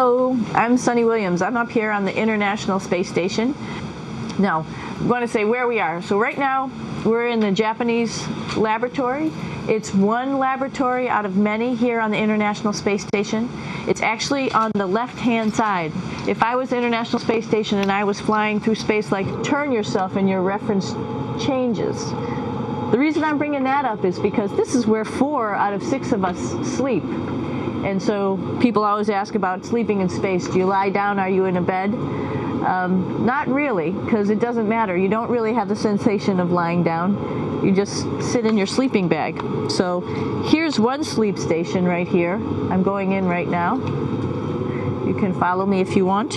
Hello, I'm Sunny Williams. I'm up here on the International Space Station. Now, I want to say where we are. So right now, we're in the Japanese laboratory. It's one laboratory out of many here on the International Space Station. It's actually on the left-hand side. If I was the International Space Station and I was flying through space, like, turn yourself and your reference changes. The reason I'm bringing that up is because this is where 4 out of 6 of us sleep. And so people always ask about sleeping in space. Do you lie down? Are you in a bed? Not really, because it doesn't matter. You don't really have the sensation of lying down. You just sit in your sleeping bag. So here's one sleep station right here. I'm going in right now. You can follow me if you want.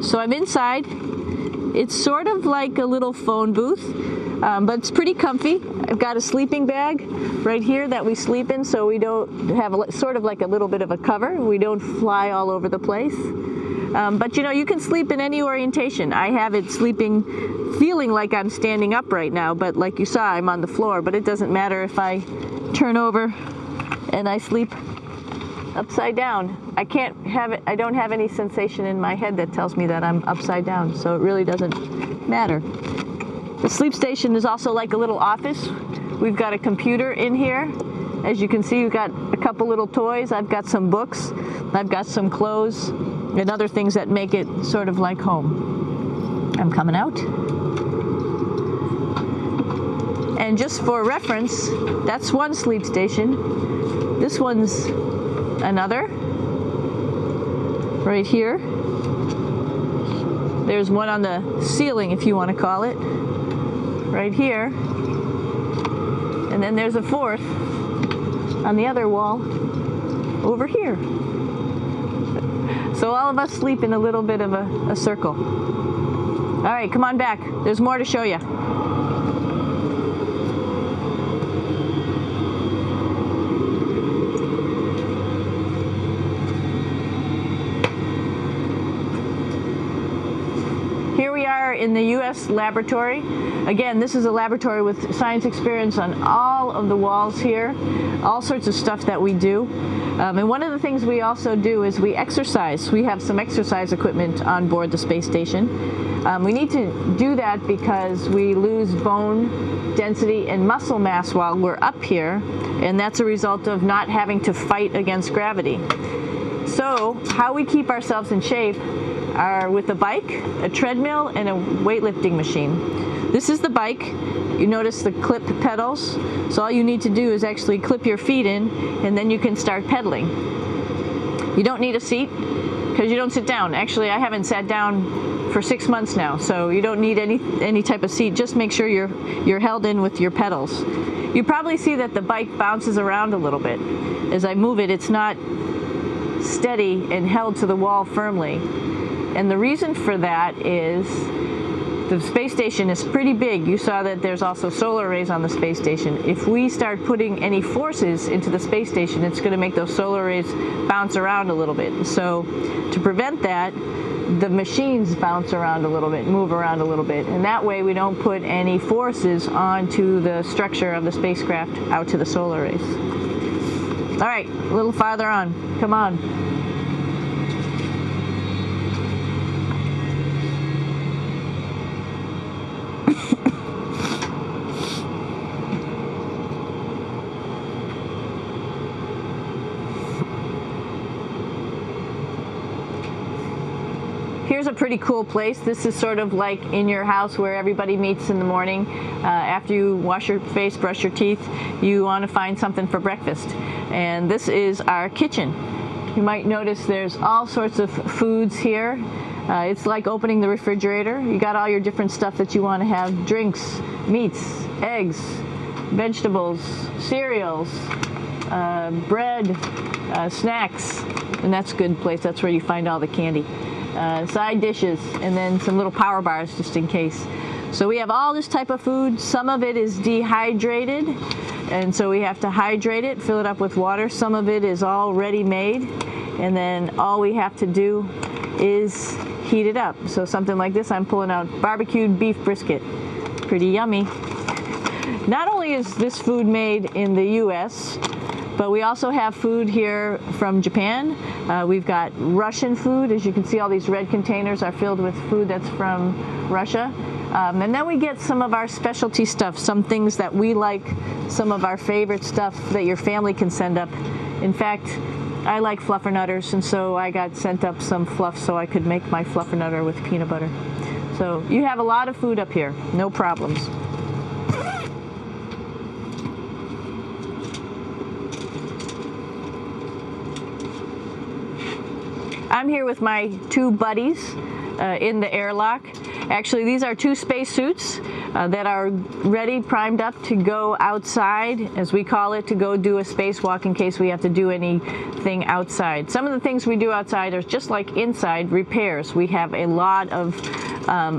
So I'm inside. It's sort of like a little phone booth, but it's pretty comfy. I've got a sleeping bag right here that we sleep in, so we don't have sort of like a little bit of a cover. We don't fly all over the place. But you know, you can sleep in any orientation. I have it sleeping, feeling like I'm standing up right now, but like you saw, I'm on the floor. But it doesn't matter if I turn over and I sleep upside down. I don't have any sensation in my head that tells me that I'm upside down, so it really doesn't matter. The sleep station is also like a little office. We've got a computer in here. As you can see, we've got a couple little toys. I've got some books. I've got some clothes and other things that make it sort of like home. I'm coming out. And just for reference, that's one sleep station. This one's another. Right here. There's one on the ceiling, if you want to call it. Right here. And then there's a fourth on the other wall over here. So all of us sleep in a little bit of a circle. All right, come on back. There's more to show you. Here we are in the U.S. laboratory. Again, this is a laboratory with science experience on all of the walls here, all sorts of stuff that we do. And one of the things we also do is we exercise. We have some exercise equipment on board the space station. We need to do that because we lose bone density and muscle mass while we're up here, and that's a result of not having to fight against gravity. So how we keep ourselves in shape are with a bike, a treadmill, and a weightlifting machine. This is the bike. You notice the clip pedals. So all you need to do is actually clip your feet in, and then you can start pedaling. You don't need a seat because you don't sit down. Actually, I haven't sat down for 6 months now, so you don't need any type of seat. Just make sure you're held in with your pedals. You probably see that the bike bounces around a little bit. As I move it, it's not steady and held to the wall firmly. And the reason for that is the space station is pretty big. You saw that there's also solar arrays on the space station. If we start putting any forces into the space station, it's going to make those solar arrays bounce around a little bit. So to prevent that, the machines bounce around a little bit, move around a little bit. And that way we don't put any forces onto the structure of the spacecraft out to the solar arrays. All right, a little farther on. Come on. Here's a pretty cool place. This is sort of like in your house where everybody meets in the morning. After you wash your face, brush your teeth, you want to find something for breakfast. And this is our kitchen. You might notice there's all sorts of foods here. It's like opening the refrigerator. You got all your different stuff that you want to have: drinks, meats, eggs, vegetables, cereals, bread, snacks. And that's a good place. That's where you find all the candy. Side dishes, and then some little power bars just in case. So we have all this type of food. Some of it is dehydrated, and so we have to hydrate it, fill it up with water. Some of it is already made, and then all we have to do is heat it up. So something like this, I'm pulling out barbecued beef brisket. Pretty yummy. Not only is this food made in the U.S., But we also have food here from Japan. We've got Russian food. As you can see, all these red containers are filled with food that's from Russia. And then we get some of our specialty stuff, some things that we like, some of our favorite stuff that your family can send up. In fact, I like fluffernutters, and so I got sent up some fluff so I could make my fluffernutter with peanut butter. So you have a lot of food up here, no problems. I'm here with my two buddies in the airlock. Actually, these are two spacesuits that are ready, primed up to go outside, as we call it, to go do a spacewalk in case we have to do anything outside. Some of the things we do outside are just like inside, repairs. We have a lot of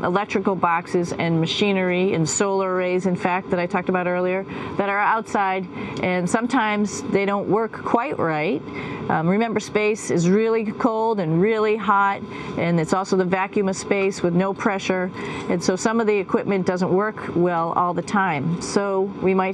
electrical boxes and machinery and solar arrays, in fact, that I talked about earlier, that are outside, and sometimes they don't work quite right. Remember, space is really cold and really hot, and it's also the vacuum of space with no pressure, and so some of the equipment doesn't work well all the time. So we might